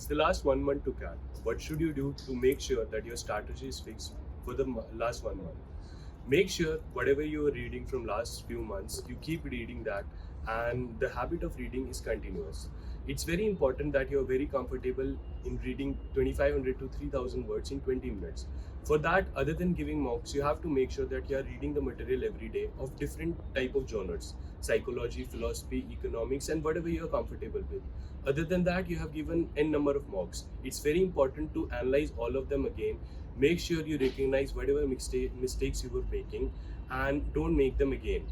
It's the last 1 month to CAT. What should you do to make sure that your strategy is fixed for the last 1 month? Make sure whatever you are reading from last few months, you keep reading that, and the habit of reading is continuous. It's very important that you're very comfortable in reading 2500 to 3000 words in 20 minutes. For that, other than giving mocks, you have to make sure that you are reading the material every day of different type of genres: psychology, philosophy, economics, and whatever you are comfortable with. Other than that, you have given n number of mocks. It's very important to analyze all of them again. Make sure you recognize whatever mistakes you were making and don't make them again.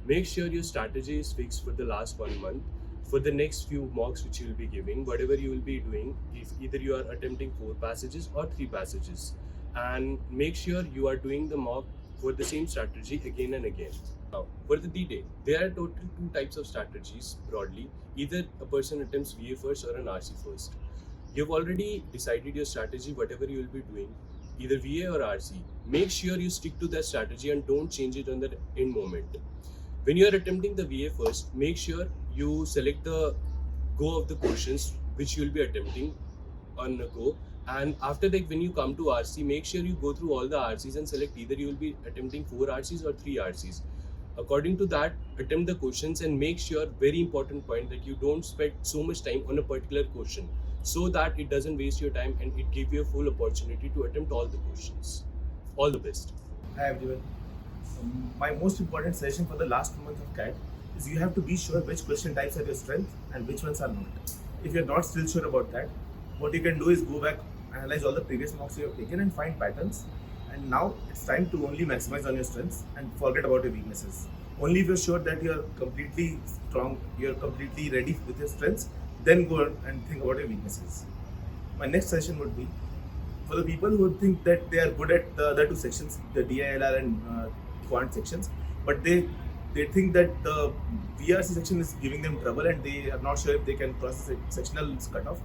Make sure your strategy is fixed for the last 1 month. For the next few mocks which you will be giving, whatever you will be doing, if either you are attempting 4 passages or 3 passages, and make sure you are doing the mock for the same strategy again and again. Now, for the D-Day, there are totally two types of strategies broadly. Either a person attempts VA first or an RC first. You've already decided your strategy, whatever you will be doing, either VA or RC. Make sure you stick to that strategy and don't change it on the end moment. When you are attempting the VA first, make sure you select the go of the questions which you will be attempting on a go. And after that, when you come to RC, make sure you go through all the RCs and select either you will be attempting 4 RCs or 3 RCs. According to that, attempt the questions and make sure, very important point, that you don't spend so much time on a particular question, so that it doesn't waste your time and it gives you a full opportunity to attempt all the questions. All the best. Hi everyone. My most important suggestion for the last 2 months of CAT is you have to be sure which question types are your strength and which ones are not. If you're not still sure about that, what you can do is go back, analyze all the previous mocks you have taken and find patterns. And now it's time to only maximize on your strengths and forget about your weaknesses. Only if you're sure that you're completely strong, you're completely ready with your strengths, then go and think about your weaknesses. My next session would be for the people who think that they are good at the other two sections, the DILR and quant sections, but they think that the VRC section is giving them trouble and they are not sure if they can cross the sectional cutoff.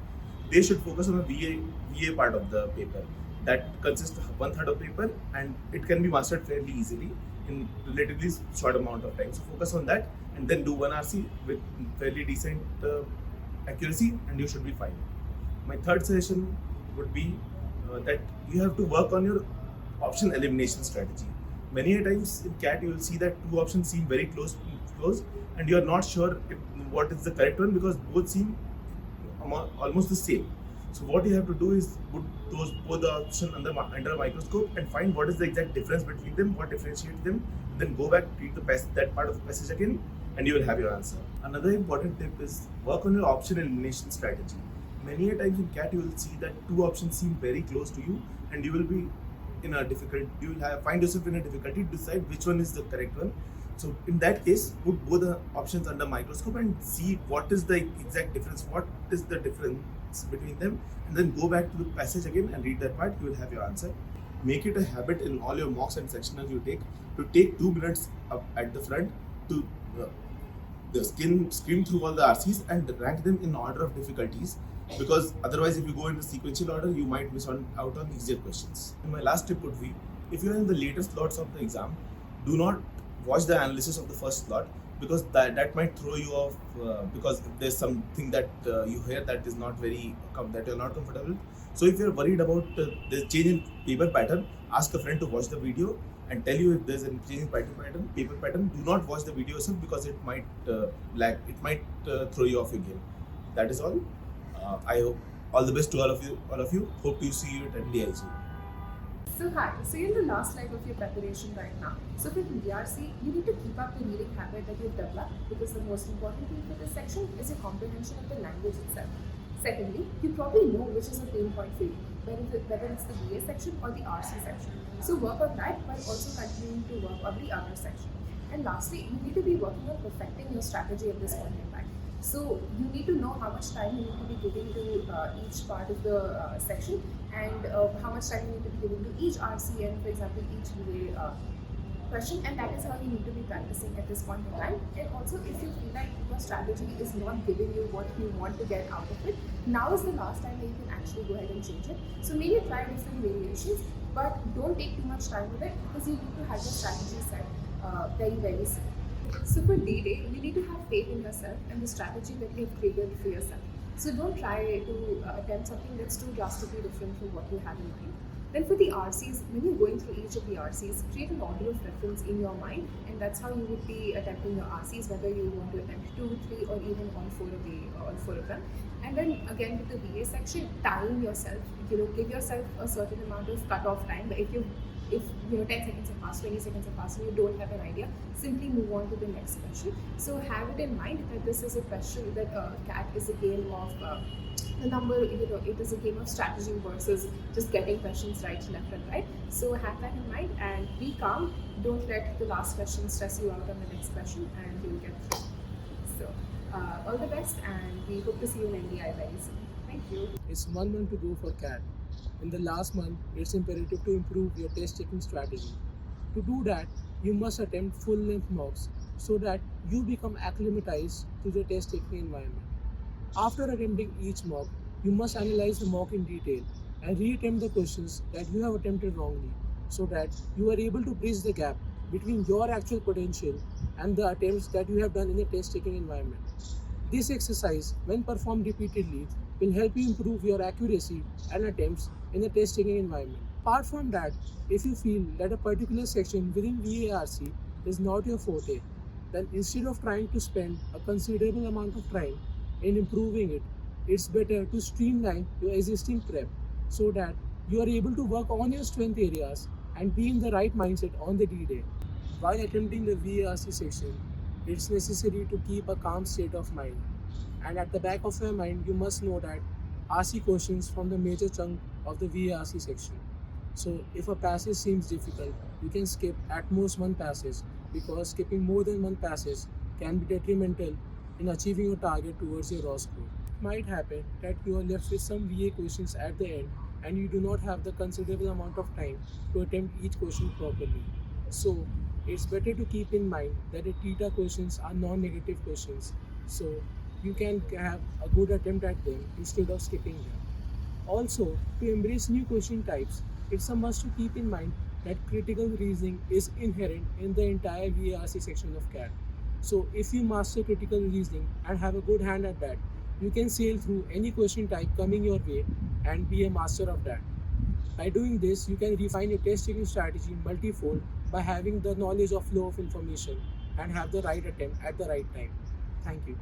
They should focus on the VA part of the paper. That consists of 1/3 of paper and it can be mastered fairly easily in relatively short amount of time. So focus on that and then do 1 RC with fairly decent accuracy and you should be fine. My third suggestion would be that you have to work on your option elimination strategy. Many a times in CAT you will see that two options seem very close, and you are not sure what is the correct one because both seem almost the same. So what you have to do is put both the option under a microscope and find what is the exact difference between them, what differentiates them, then go back, read that part of the passage again, and you will have your answer. Another important tip is work on your option elimination strategy. Many a times in CAT you will see that two options seem very close to you and you will be in a find yourself in a difficulty to decide which one is the correct one. So in that case, put both the options under microscope and see what is the exact difference, what is the difference between them, and then go back to the passage again and read that part, you will have your answer. Make it a habit in all your mocks and sectionals you take to take 2 minutes up at the front to screen through all the RCs and rank them in order of difficulties, because otherwise if you go in the sequential order you might miss out on easier questions. And my last tip would be, if you are in the later slots of the exam, do not watch the analysis of the first slot, because that might throw you off, because if there's something that you hear that is not that you're not comfortable. So if you're worried about the change in paper pattern, ask a friend to watch the video and tell you if there's a change in paper pattern. Do not watch the video yourself because it might throw you off your game. That is all. I hope all the best to all of you. Hope to see you at MDI soon. So hi, so you're in the last leg of your preparation right now. So for VRC, you need to keep up the reading habit that you've developed, because the most important thing for this section is your comprehension of the language itself. Secondly, you probably know which is a pain point for you, whether it's the VA section or the RC section. So work on that while also continuing to work on the other section. And lastly, you need to be working on perfecting your strategy at this point in time. So you need to know how much time you need to be giving to each part of the section, and how much time you need to be giving to each RC and, for example, each VA question, and that is how you need to be practicing at this point in time. And also, if you feel like your strategy is not giving you what you want to get out of it, now is the last time that you can actually go ahead and change it. So maybe try different variations, but don't take too much time with it, because you need to have your strategy set very, very soon. So for D-Day, you need to have faith in yourself and the strategy that you have created for yourself. So don't try to attempt something that's too drastically different from what you have in mind. Then for the RCs, when you're going through each of the RCs, create an order of preference in your mind, and that's how you would be attempting your RCs, whether you want to attempt 2, 3, or even all four of them. And then again with the VA section, time yourself. Give yourself a certain amount of cutoff time. But if 10 seconds have passed, 20 seconds have passed, and you don't have an idea, simply move on to the next question. So have it in mind that this is a question that CAT is a game of the number, it is a game of strategy versus just getting questions right, left, and right. So have that in mind and be calm. Don't let the last question stress you out on the next question, and you'll get through. So all the best, and we hope to see you in MDI very soon. Thank you. It's 1 month to go for CAT. In the last month, it's imperative to improve your test taking strategy. To do that, you must attempt full length mocks so that you become acclimatized to the test taking environment. After attempting each mock, you must analyze the mock in detail and reattempt the questions that you have attempted wrongly so that you are able to bridge the gap between your actual potential and the attempts that you have done in a test taking environment. This exercise, when performed repeatedly, will help you improve your accuracy and attempts in a test taking environment. Apart from that, if you feel that a particular section within VARC is not your forte, then instead of trying to spend a considerable amount of time in improving it, it's better to streamline your existing prep so that you are able to work on your strength areas and be in the right mindset on the D-Day. While attempting the VARC section, it's necessary to keep a calm state of mind. And at the back of your mind, you must know that RC questions from the major chunk of the VARC section. So if a passage seems difficult, you can skip at most one passage because skipping more than one passage can be detrimental in achieving your target towards your raw score. It might happen that you are left with some VA questions at the end and you do not have the considerable amount of time to attempt each question properly. So it's better to keep in mind that the theta questions are non-negative questions. So you can have a good attempt at them instead of skipping them. Also, to embrace new question types, it's a must to keep in mind that critical reasoning is inherent in the entire VARC section of CAT. So, if you master critical reasoning and have a good hand at that, you can sail through any question type coming your way and be a master of that. By doing this, you can refine your test taking strategy multifold by having the knowledge of flow of information and have the right attempt at the right time. Thank you.